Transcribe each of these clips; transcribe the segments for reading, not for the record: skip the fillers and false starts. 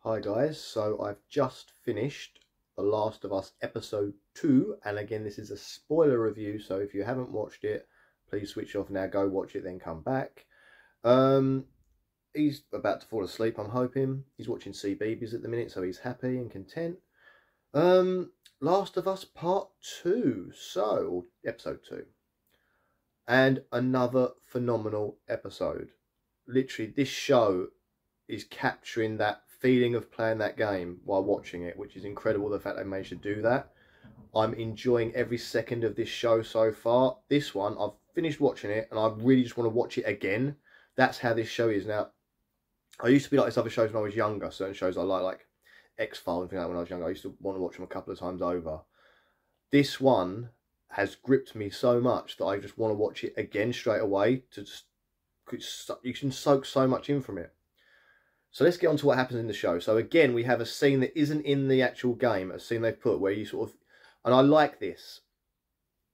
Hi guys, so I've just finished The Last of Us episode 2, and again this is a spoiler review, so if you haven't watched it, please switch off now, go watch it, then come back. He's about to fall asleep, I'm hoping. He's watching CBeebies at the minute, so he's happy and content. Last of Us Part 2, so episode 2. And another phenomenal episode. Literally, this show is capturing that feeling of playing that game while watching it, which is incredible, the fact they managed to do that. I'm enjoying every second of this show so far. This one, I've finished watching it and I really just want to watch it again. That's how this show is now. I used to be like this other shows when I was younger. Certain shows I like X-Files and things like that when I was younger. I used to want to watch them a couple of times over. This one has gripped me so much that I just want to watch it again straight away. You can soak so much in from it. So let's get on to what happens in the show. So again, we have a scene that isn't in the actual game, a scene they've put where you sort of, and I like this.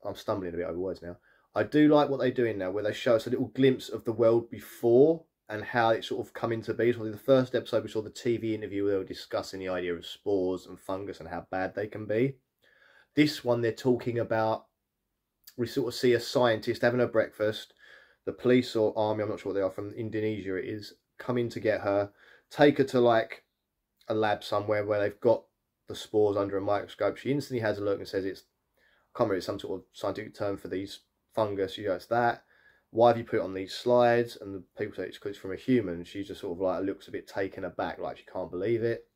I'm stumbling a bit over words now. I do like what they're doing now, where they show us a little glimpse of the world before and how it sort of come into being. So in the first episode, we saw the TV interview where they were discussing the idea of spores and fungus and how bad they can be. This one, they're talking about, we sort of see a scientist having a breakfast. The police or army, I'm not sure what they are, from Indonesia it is, come in to get her, take her to like a lab somewhere where they've got the spores under a microscope. She instantly has a look and says it's, I can't remember, it's some sort of scientific term for these fungus. She goes, that. Why have you put it on these slides? And the people say it's because it's from a human. She just sort of like looks a bit taken aback, like she can't believe it.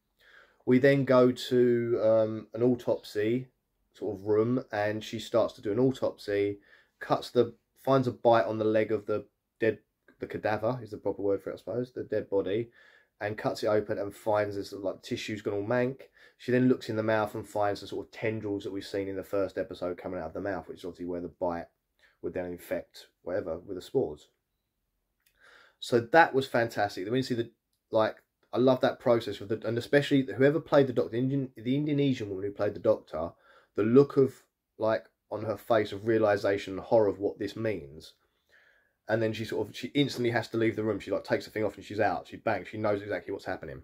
We then go to an autopsy sort of room, and she starts to do an autopsy, finds a bite on the leg of the cadaver is the proper word for it, I suppose, the dead body, and cuts it open and finds this like tissue's gone all mank. She then looks in the mouth and finds the sort of tendrils that we've seen in the first episode coming out of the mouth, which is obviously where the bite would then infect whatever with the spores. So that was fantastic. When you see I love that process with and especially whoever played the doctor, the Indonesian woman who played the doctor, the look of like on her face of realization and horror of what this means. And then she instantly has to leave the room. She like takes the thing off and she's out. She bangs. She knows exactly what's happening.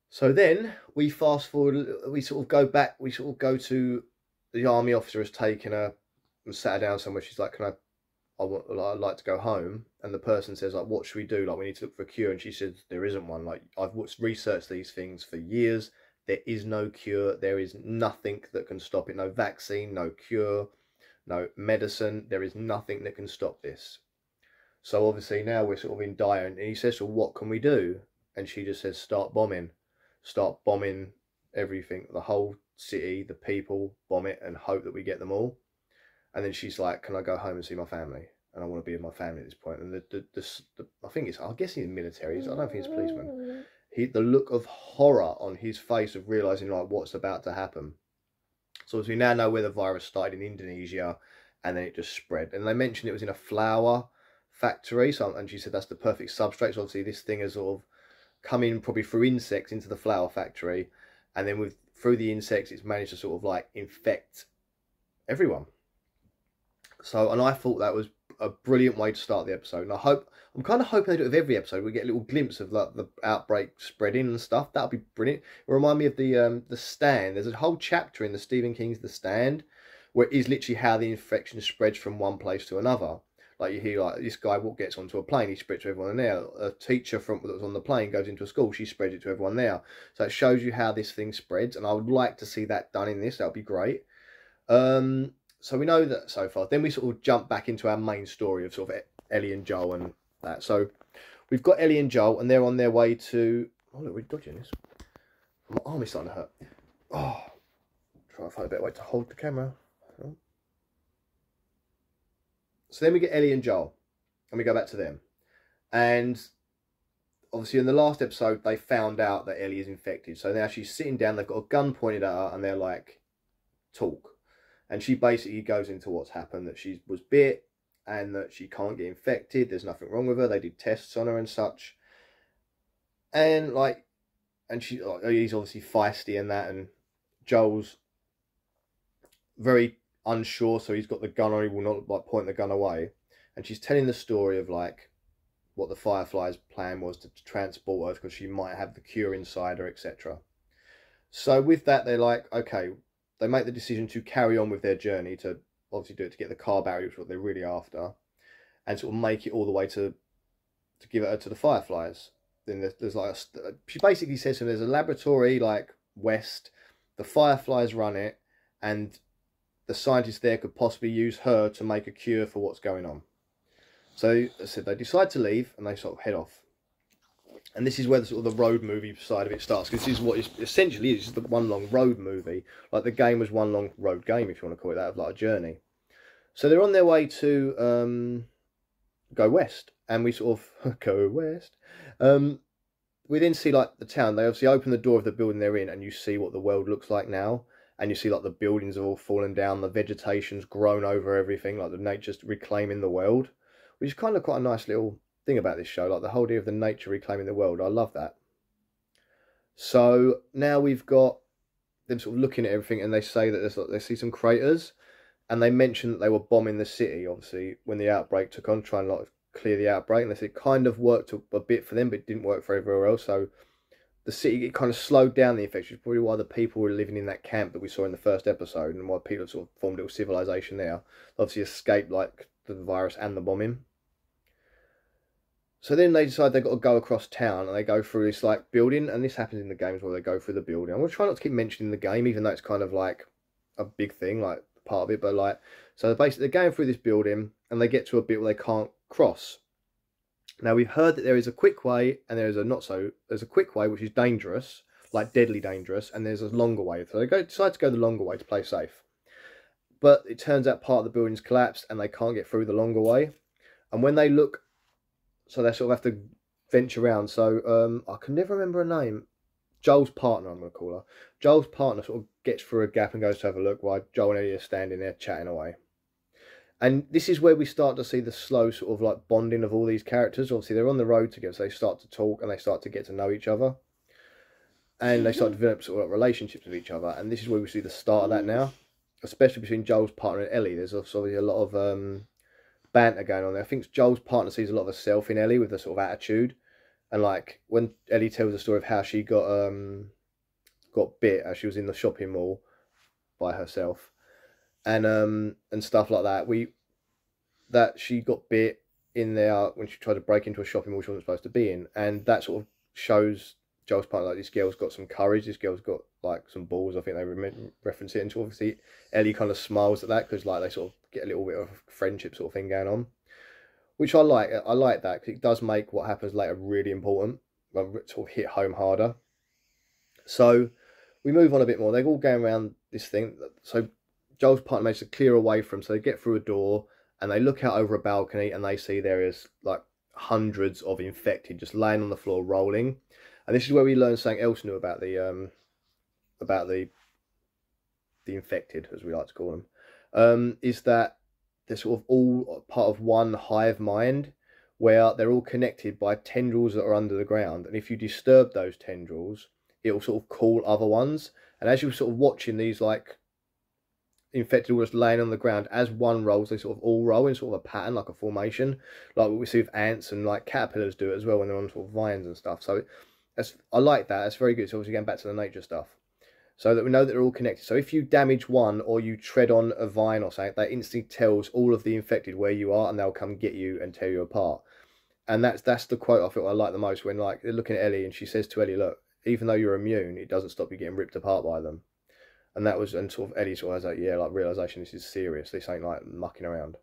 So then we fast forward. We sort of go back. We sort of go to the army officer has taken her and sat her down somewhere. She's like, I'd like to go home. And the person says like, what should we do? Like, we need to look for a cure. And she says, there isn't one. Like, I've researched these things for years. There is no cure. There is nothing that can stop it. No vaccine, no cure. No medicine, there is nothing that can stop this. So obviously now we're sort of in dire, and he says, well, what can we do? And she just says, start bombing everything, the whole city, the people, bomb it and hope that we get them all. And then she's like, can I go home and see my family? And I want to be with my family at this point. And I guess he's military, I don't think he's a policeman. The look of horror on his face of realising like what's about to happen. So as we now know where the virus started in Indonesia, and then it just spread. And they mentioned it was in a flower factory, and she said that's the perfect substrate. So obviously this thing has sort of come in probably through insects into the flower factory, and then through the insects it's managed to sort of like infect everyone. So, and I thought that was a brilliant way to start the episode. And I'm kind of hoping they do it with every episode. We get a little glimpse of like the outbreak spreading and stuff. That'll be brilliant. It remind me of the Stand. There's a whole chapter in the Stephen King's The Stand where it is literally how the infection spreads from one place to another. Like you hear like this guy gets onto a plane, he spreads to everyone there. A teacher that was on the plane goes into a school, she spreads it to everyone there. So it shows you how this thing spreads, and I would like to see that done in this. That would be great. So we know that so far. Then we sort of jump back into our main story of sort of Ellie and Joel and that. So we've got Ellie and Joel, and they're on their way to... Oh, look, we're dodging this. My arm is starting to hurt. Oh, try to find a better way to hold the camera. Oh. So then we get Ellie and Joel, and we go back to them. And obviously in the last episode, they found out that Ellie is infected. So now she's sitting down, they've got a gun pointed at her, and they're like, talk. And she basically goes into what's happened, that she was bit and that she can't get infected. There's nothing wrong with her. They did tests on her and such. And he's obviously feisty and that. And Joel's very unsure. So he's got the gun on. He will not like point the gun away. And she's telling the story of like what the Firefly's plan was to transport her because she might have the cure inside her, etc. So with that, they're like, okay, they make the decision to carry on with their journey to obviously do it to get the car barrier, which is what they're really after, and sort of make it all the way to give it to the Fireflies. Then there's like she basically says to them, there's a laboratory like west, the Fireflies run it, and the scientists there could possibly use her to make a cure for what's going on. So as I said, they decide to leave and they sort of head off. And this is where the sort of the road movie side of it starts, because this is what it essentially is, the one long road movie. Like the game was one long road game, if you want to call it that, of like a journey. So they're on their way to go west, and we sort of go west. We then see like the town. They obviously open the door of the building they're in, and you see what the world looks like now. And you see like the buildings have all fallen down, the vegetation's grown over everything, like the nature's reclaiming the world, which is kind of quite a nice little thing about this show, like the whole idea of the nature reclaiming the world. I love that. So now we've got them sort of looking at everything, and they say that there's like, they see some craters, and they mention that they were bombing the city, obviously, when the outbreak took on, trying to like clear the outbreak, and they said it kind of worked a bit for them, but it didn't work for everywhere else. So the city, it kind of slowed down the infection, which is probably why the people were living in that camp that we saw in the first episode, and why people sort of formed a little civilization there. Obviously escaped like the virus and the bombing. So then they decide they've got to go across town, and they go through this like building, and this happens in the game as well. They go through the building. I'm going to try not to keep mentioning the game, even though it's kind of like a big thing, like part of it, but like, so basically they're going through this building, and they get to a bit where they can't cross. Now we've heard that there is a quick way, and there's a quick way which is dangerous, like deadly dangerous, and there's a longer way. So they decide to go the longer way to play safe. But it turns out part of the building's collapsed, and they can't get through the longer way. And when they look, so they sort of have to venture around. So I can never remember her name. Joel's partner, I'm going to call her. Joel's partner sort of gets through a gap and goes to have a look, while Joel and Ellie are standing there chatting away. And this is where we start to see the slow sort of like bonding of all these characters. Obviously, they're on the road together, so they start to talk and they start to get to know each other. And they start to develop sort of like relationships with each other. And this is where we see the start of that now, especially between Joel's partner and Ellie. There's obviously a lot of banter going on there. I think Joel's partner sees a lot of herself in Ellie with the sort of attitude. And like when Ellie tells the story of how she got bit as she was in the shopping mall by herself. And stuff like that, she got bit in there when she tried to break into a shopping mall she wasn't supposed to be in, and that sort of shows Joel's partner like this girl's got some courage, this girl's got like some balls. I think they reference it, and obviously Ellie kind of smiles at that because like they sort of get a little bit of a friendship sort of thing going on, which I like. I like that because it does make what happens later really important, sort of hit home harder. So we move on a bit more. They're all going around this thing. So Joel's partner manages to clear away from, so they get through a door and they look out over a balcony and they see there is like hundreds of infected just laying on the floor rolling. And this is where we learn something else new about the infected, as we like to call them, is that they're sort of all part of one hive mind, where they're all connected by tendrils that are under the ground. And if you disturb those tendrils, it will sort of call other ones. And as you're sort of watching these like infected all just laying on the ground, as one rolls, they sort of all roll in sort of a pattern, like a formation, like what we see with ants and like caterpillars do it as well when they're on sort of vines and stuff. So I like that. It's very good. It's obviously going back to the nature stuff, so that we know that they're all connected. So if you damage one or you tread on a vine or something, that instantly tells all of the infected where you are, and they'll come get you and tear you apart. And that's the quote I feel I like the most, when like they're looking at Ellie and she says to Ellie, look, even though you're immune, it doesn't stop you getting ripped apart by them. And that was, and sort of Ellie sort of has like, yeah, like realization, this is serious. This ain't like mucking around.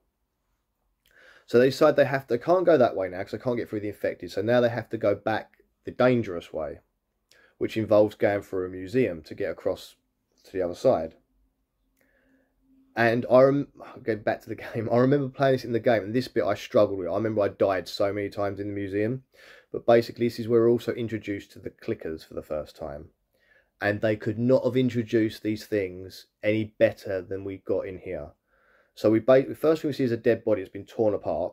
So they decide they can't go that way now because they can't get through the infected. So now they have to go back the dangerous way, which involves going through a museum to get across to the other side. And going back to the game, I remember playing this in the game, and this bit I struggled with. I remember I died so many times in the museum. But basically, this is where we're also introduced to the clickers for the first time. And they could not have introduced these things any better than we got in here. So the first thing we see is a dead body that's been torn apart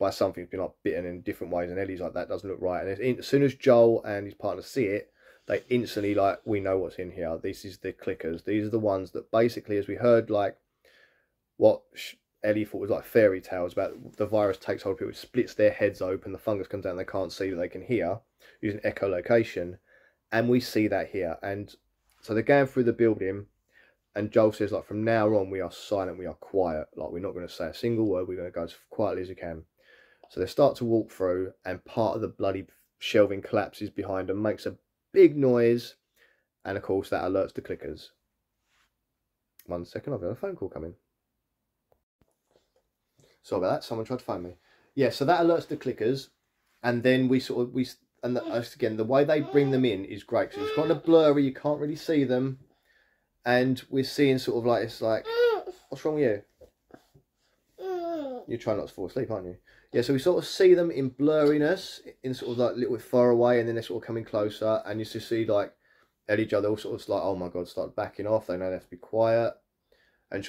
by something, been like bitten in different ways. And Ellie's like, that doesn't look right. And as soon as Joel and his partner see it, they instantly like, we know what's in here. This is the clickers. These are the ones that basically, as we heard, like what Ellie thought was like fairy tales about the virus takes hold of people, it splits their heads open, the fungus comes out and they can't see, but they can hear using echolocation. And we see that here. And so they're going through the building, and Joel says, like, from now on, we are silent, we are quiet. Like, we're not going to say a single word, we're going to go as quietly as we can. So they start to walk through, and part of the bloody shelving collapses behind them, makes a big noise, and of course that alerts the clickers. 1 second, I've got a phone call coming. Sorry about that, someone tried to phone me. Yeah, so that alerts the clickers, and then again, the way they bring them in is great, because it's kind of blurry, you can't really see them, and we're seeing sort of like, it's like, what's wrong with you? You're trying not to fall asleep, aren't you? Yeah, so we sort of see them in blurriness, in sort of like a little bit far away, and then they're sort of coming closer, and you just see like Ellie Joe, they're all sort of like, oh my god, start backing off, they know they have to be quiet, and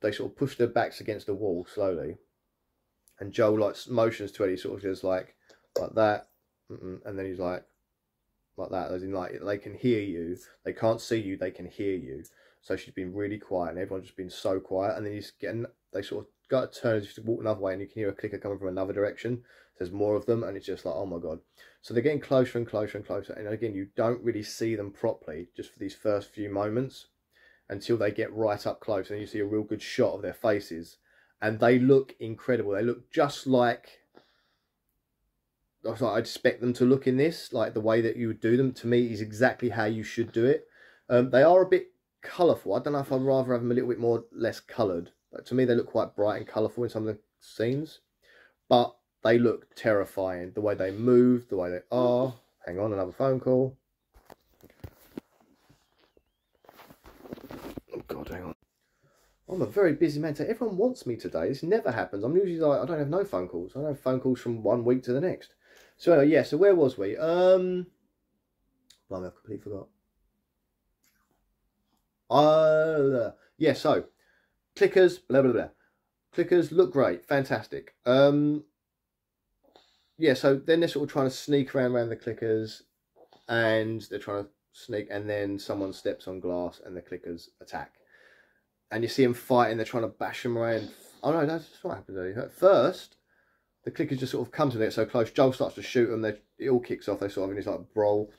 they sort of push their backs against the wall slowly, and Joel like motions to Ellie, sort of just like that, and then he's like that, as in like, they can hear you, they can't see you, they can hear you. So she's been really quiet, and everyone's just been so quiet, and then he's getting, they sort of got to turn as if to walk another way, and you can hear a clicker coming from another direction. There's more of them, and it's just like, oh my god. So they're getting closer and closer and closer, and again, you don't really see them properly just for these first few moments until they get right up close, and you see a real good shot of their faces, and they look incredible. They look just like I'd expect them to look in this, like the way that you would do them. To me, is exactly how you should do it. They are a bit colourful. I don't know if I'd rather have them a little bit more less coloured. But to me, they look quite bright and colourful in some of the scenes. But they look terrifying. The way they move, the way they are. Hang on, another phone call. Oh God, hang on. I'm a very busy man today. Everyone wants me today. This never happens. I'm usually like, I don't have no phone calls. I don't have phone calls from 1 week to the next. So anyway, yeah, so where was we? Blimey, I've completely forgot. Yeah, so clickers, blah blah blah. Clickers look great, fantastic. Yeah, so then they're sort of trying to sneak around the clickers, and they're trying to sneak, and then someone steps on glass, and the clickers attack. And you see them fighting. They're trying to bash them around. Oh no, that's what happens. At first, the clickers just sort of come to them so close. Joel starts to shoot them. It all kicks off. They sort of in this like brawl.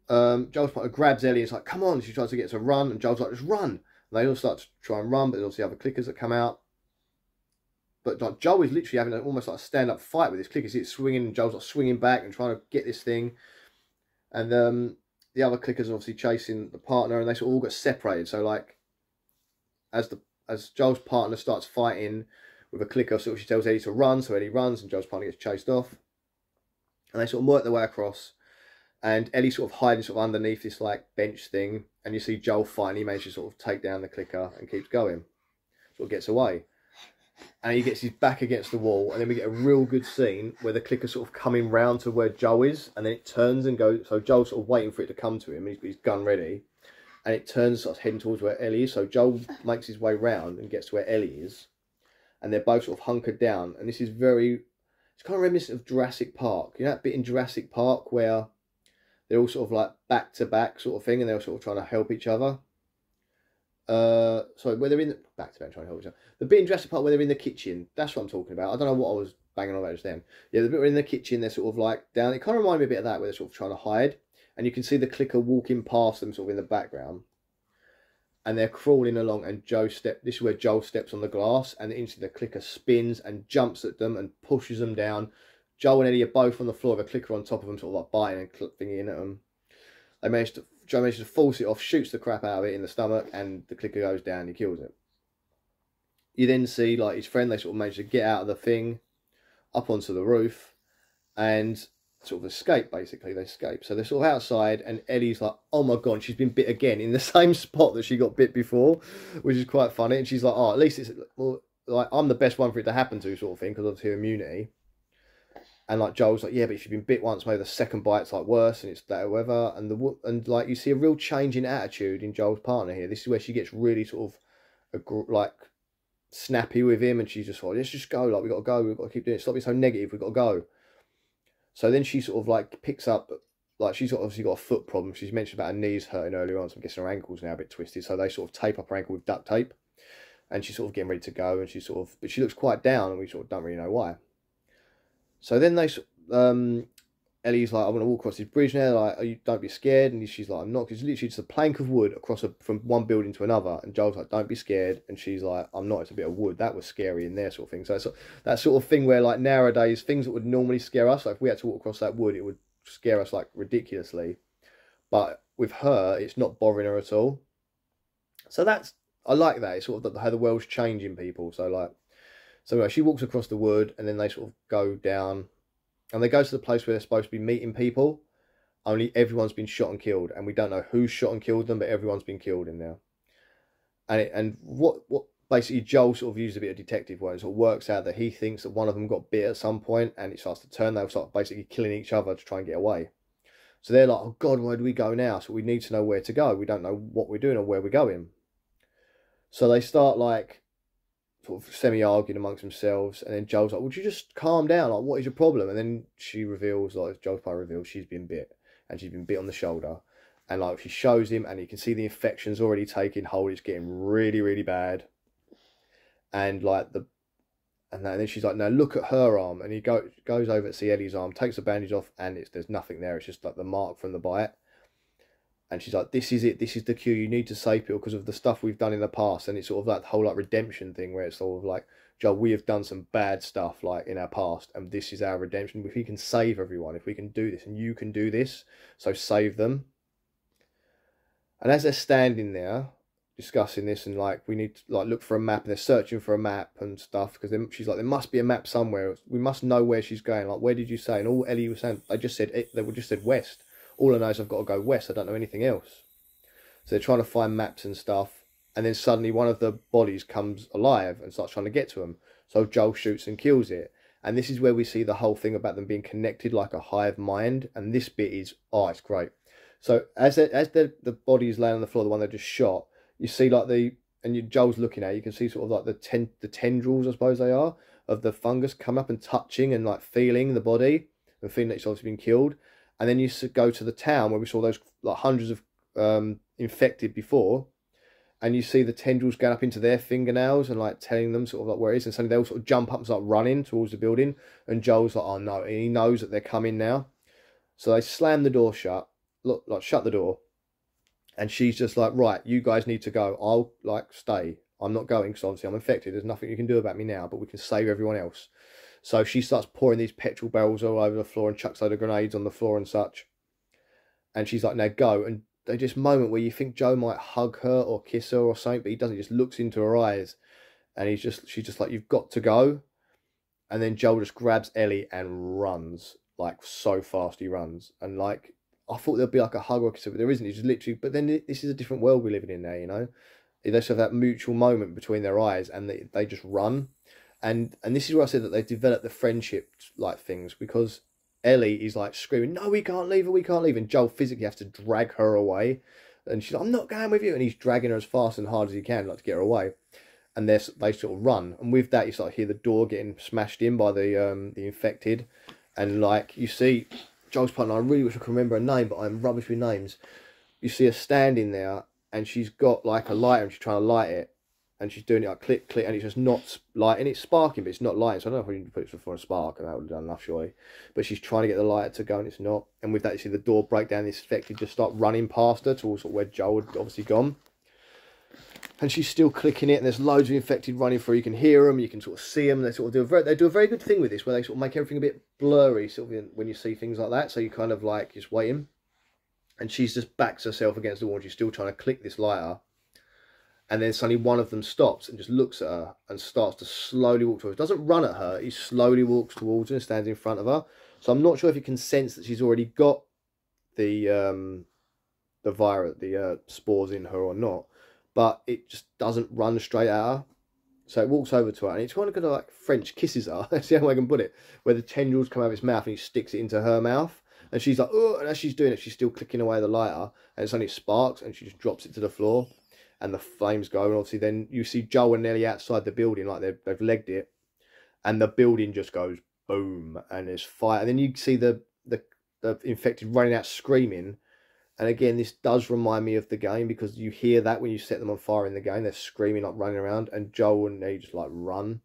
Joel's partner grabs Ellie and is like, come on. She tries to get to run, and Joel's like, just run. And they all start to try and run, but there's obviously other clickers that come out. But like, Joel is literally having almost like a stand-up fight with his clickers. It's swinging, and Joel's like swinging back and trying to get this thing. And the other clickers are obviously chasing the partner, and they sort of all get separated. So like, as Joel's partner starts fighting with a clicker, sort of she tells Eddie to run, so Eddie runs, and Joel's partner gets chased off. And they sort of work their way across, and Eddie's sort of hiding sort of underneath this like bench thing, and you see Joel finally manages to sort of take down the clicker and keeps going. Sort of gets away. And he gets his back against the wall, and then we get a real good scene where the clicker's sort of coming round to where Joe is, and then it turns and goes, so Joel's sort of waiting for it to come to him, he's got his gun ready, and it turns, starts heading towards where Ellie is, so Joel makes his way round and gets to where Ellie is, and they're both sort of hunkered down, and this is it's kind of reminiscent of Jurassic Park. You know that bit in Jurassic Park where they're all sort of like back to back sort of thing, and they're sort of trying to help each other? Sorry, where they're in the back to back trying to help each other. The bit in Jurassic Park where they're in the kitchen, that's what I'm talking about. I don't know what I was banging on about just then. Yeah, the bit where in the kitchen, they're sort of like down. It kind of reminded me a bit of that, where they're sort of trying to hide, and you can see the clicker walking past them sort of in the background, and they're crawling along, and this is where Joel steps on the glass, and instantly the clicker spins and jumps at them and pushes them down. Joel and Eddie are both on the floor with a clicker on top of them, sort of like biting and thingy in at them. Joe manages to force it off, shoots the crap out of it in the stomach, and the clicker goes down, he kills it. You then see like his friend, they sort of manage to get out of the thing, up onto the roof, and sort of escape, basically. They escape. So they're sort of outside, and Ellie's like, oh my god, she's been bit again in the same spot that she got bit before, which is quite funny. And she's like, oh, at least it's, well, like, I'm the best one for it to happen to, sort of thing, because obviously immunity. And like Joel's like, yeah, but if you've been bit once, maybe the second bite's like worse, and it's that or whatever. And like you see a real change in attitude in Joel's partner here. This is where she gets really sort of like snappy with him, and she's just like, let's just go, like we've got to go, we've got to keep doing it, stop being so negative, we've got to go. So then she sort of like picks up, like she's obviously got a foot problem. She's mentioned about her knees hurting earlier on, so I'm guessing her ankle's now a bit twisted. So they sort of tape up her ankle with duct tape. and she's sort of getting ready to go, and but she looks quite down, and we sort of don't really know why. So then Ellie's like, I want to walk across this bridge now. Like, don't be scared. And she's like, I'm not. Because it's literally just a plank of wood from one building to another. And Joel's like, don't be scared. And she's like, I'm not. It's a bit of wood. That was scary in there, sort of thing. So it's that sort of thing where, like, nowadays, things that would normally scare us, like if we had to walk across that wood, it would scare us like ridiculously. But with her, it's not bothering her at all. So I like that. It's sort of how the world's changing people. So anyway, she walks across the wood, and then they sort of go down. And they go to the place where they're supposed to be meeting people, only everyone's been shot and killed. And we don't know who shot and killed them, but everyone's been killed in there. And what basically Joel sort of used a bit of detective work. It sort of works out that he thinks that one of them got bit at some point, and it starts to turn. They'll start basically killing each other to try and get away. So they're like, oh God, where do we go now? So we need to know where to go. We don't know what we're doing or where we're going. So they start like sort of semi-arguing amongst themselves, and then Joel's like, would you just calm down? Like, what is your problem? And then she reveals, like, Joel's part reveals she's been bit, and she's been bit on the shoulder. And like, she shows him, and you can see the infection's already taking hold. It's getting really, really bad. And like and then she's like, now look at her arm. And he goes over to see Ellie's arm, takes the bandage off, and there's nothing there. It's just like the mark from the bite. And she's like, this is it. This is the cue. You need to save people because of the stuff we've done in the past. And it's sort of like the whole like redemption thing where it's sort of like, Joel, we have done some bad stuff like in our past, and this is our redemption. If we can save everyone, if we can do this, and you can do this, so save them. And as they're standing there discussing this, and like, we need to like look for a map, and they're searching for a map and stuff, because she's like, there must be a map somewhere. We must know where she's going. Like, where did you say? And all Ellie was saying, they just said west. All I know is I've got to go west. I don't know anything else. So they're trying to find maps and stuff. And then suddenly one of the bodies comes alive and starts trying to get to them. So Joel shoots and kills it. And this is where we see the whole thing about them being connected like a hive mind. And this bit is, it's great. So as the body is laying on the floor, the one they just shot, you see like Joel's looking at it, you can see sort of like the tendrils, I suppose they are, of the fungus come up and touching and like feeling the body and feeling that it's obviously been killed. And then you go to the town where we saw those like hundreds of infected before, and you see the tendrils going up into their fingernails and like telling them sort of like where it is. And suddenly they all sort of jump up and start running towards the building. And Joel's like, oh no, and he knows that they're coming now. So they slam the door shut, shut the door. And she's just like, right, you guys need to go. I'll like stay. I'm not going because obviously I'm infected. There's nothing you can do about me now, but we can save everyone else. So she starts pouring these petrol barrels all over the floor and chucks a load of grenades on the floor and such. And she's like, now go. And there's this moment where you think Joe might hug her or kiss her or something, but he doesn't. He just looks into her eyes. And she's just like, you've got to go. And then Joel just grabs Ellie and runs. Like, so fast he runs. And like, I thought there'd be like a hug or kiss, but there isn't. He's just literally, but then this is a different world we're living in now, you know? They just have that mutual moment between their eyes, and they just run. And this is where I said that they developed the friendship like things, because Ellie is like screaming, no, we can't leave her, we can't leave. And Joel physically has to drag her away. And she's like, I'm not going with you. And he's dragging her as fast and hard as he can, like, to get her away. And they sort of run. And with that, you sort of hear the door getting smashed in by the infected. And like, you see Joel's partner, I really wish I could remember her name, but I'm rubbish with names. You see her standing there, and she's got like a lighter, and she's trying to light it. And she's doing it like click, click, and it's just not lighting. It's sparking, but it's not lighting. So I don't know if we need to put it before a spark, and that would have done enough, surely. But she's trying to get the lighter to go, and it's not. And with that, you see the door break down. This infected just start running past her towards where Joel had obviously gone. And she's still clicking it, and there's loads of infected running through. You can hear them, you can sort of see them. They sort of do a very good thing with this, where they sort of make everything a bit blurry, sort of when you see things like that. So you kind of like just waiting. And she's just backs herself against the wall, and she's still trying to click this lighter. And then suddenly one of them stops and just looks at her and starts to slowly walk towards her. Doesn't run at her, he slowly walks towards her and stands in front of her. So I'm not sure if you can sense that she's already got the virus, the spores in her or not. But it just doesn't run straight at her. So it walks over to her, and it's kind of like French kisses her. That's the only way I can put it. Where the tendrils come out of his mouth, and he sticks it into her mouth. And she's like, oh, and as she's doing it, she's still clicking away the lighter. And suddenly it sparks, and she just drops it to the floor. And the flames go, and obviously then you see Joel and Ellie outside the building, like they've legged it, and the building just goes boom, and there's fire. And then you see the infected running out screaming, And again, this does remind me of the game, because you hear that when you set them on fire in the game. They're screaming, like running around, and Joel and they just like run.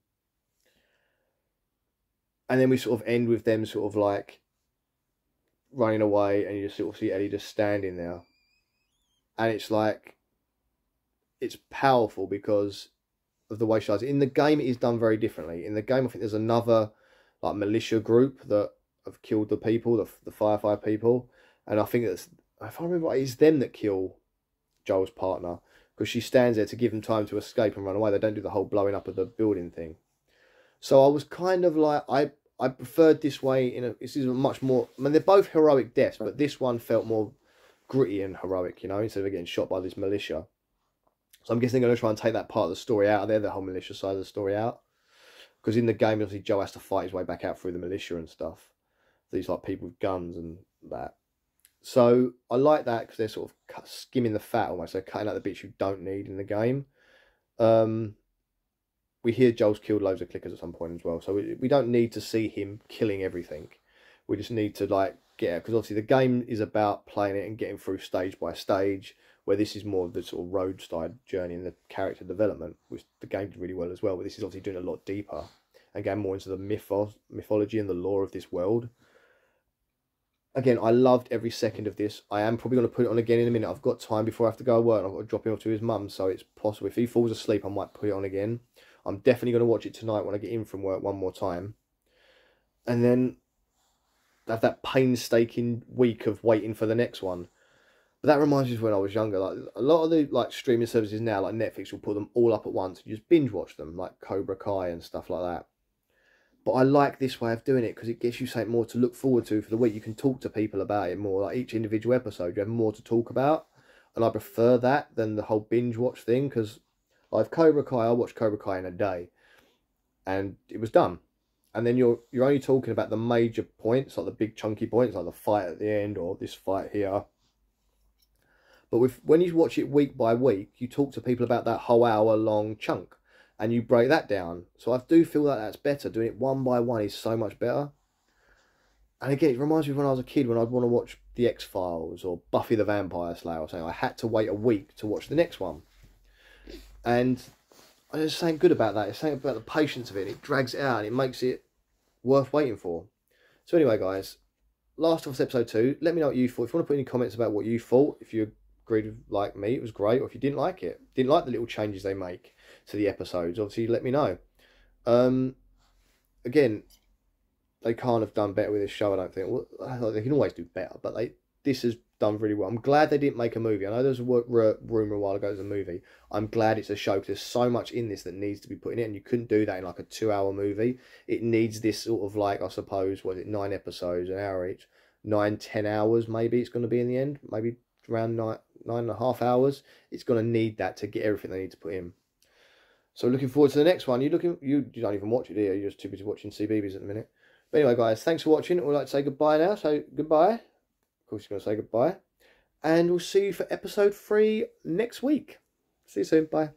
And then we sort of end with them sort of like running away, and you just sort of see Ellie just standing there. And it's like, it's powerful because of the way she does it. In the game, it is done very differently. In the game, I think there's another like militia group that have killed the people, the Firefly people. And I think that's, if I remember right, it's them that kill Joel's partner, because she stands there to give them time to escape and run away. They don't do the whole blowing up of the building thing. So I was kind of like, I preferred this way. This is a much more, I mean, they're both heroic deaths, but this one felt more gritty and heroic, you know, instead of getting shot by this militia. So I'm guessing they're going to try and take that part of the story out of there, the whole militia side of the story out. Because in the game, obviously, Joe has to fight his way back out through the militia and stuff. These like people with guns and that. So I like that because they're sort of skimming the fat almost. They're cutting out the bits you don't need in the game. We hear Joel's killed loads of clickers at some point as well. So we don't need to see him killing everything. We just need to like get out. Because obviously the game is about playing it and getting through stage by stage, where this is more of the sort of roadside journey and the character development, which the game did really well as well. But this is obviously doing a lot deeper and going more into the mythology and the lore of this world. Again, I loved every second of this. I am probably going to put it on again in a minute. I've got time before I have to go to work, and I've got to drop him off to his mum, so it's possible. If he falls asleep, I might put it on again. I'm definitely going to watch it tonight when I get in from work one more time. And then have that painstaking week of waiting for the next one. But that reminds me of when I was younger. Like a lot of the like streaming services now, like Netflix, will put them all up at once. You just binge watch them, like Cobra Kai and stuff like that. But I like this way of doing it because it gives you something more to look forward to for the week. You can talk to people about it more. Like each individual episode, you have more to talk about. And I prefer that than the whole binge watch thing, because like Cobra Kai, I watched Cobra Kai in a day. And it was done. And then you're only talking about the major points, like the big chunky points, like the fight at the end or this fight here. But when you watch it week by week, you talk to people about that whole hour-long chunk. And you break that down. So I do feel that that's better. Doing it one by one is so much better. And again, it reminds me of when I was a kid, when I'd want to watch The X-Files or Buffy the Vampire Slayer or something. I had to wait a week to watch the next one. And there's something good about that. It's something about the patience of it. It drags it out and it makes it worth waiting for. So anyway, guys, Last of Us Episode 2. Let me know what you thought. If you want to put any comments about what you thought, if you agreed with, like me, it was great. Or if you didn't like it, didn't like the little changes they make to the episodes, obviously let me know. Again, they can't have done better with this show, I don't think. Well, they can always do better, but this has done really well. I'm glad they didn't make a movie. I know there was a rumour a while ago there's a movie. I'm glad it's a show, because there's so much in this that needs to be put in it, and you couldn't do that in like a 2-hour movie. It needs this sort of like, I suppose, 9 episodes, an hour each, 9-10 hours maybe it's going to be in the end, maybe around 9.5 hours. It's going to need that to get everything they need to put in. So looking forward to the next one. You don't even watch it, do you? You're just too busy watching CBeebies at the minute. But anyway, guys, thanks for watching. We'd like to say goodbye now. So goodbye. Of course, you're going to say goodbye. And we'll see you for episode 3 next week. See you soon. Bye.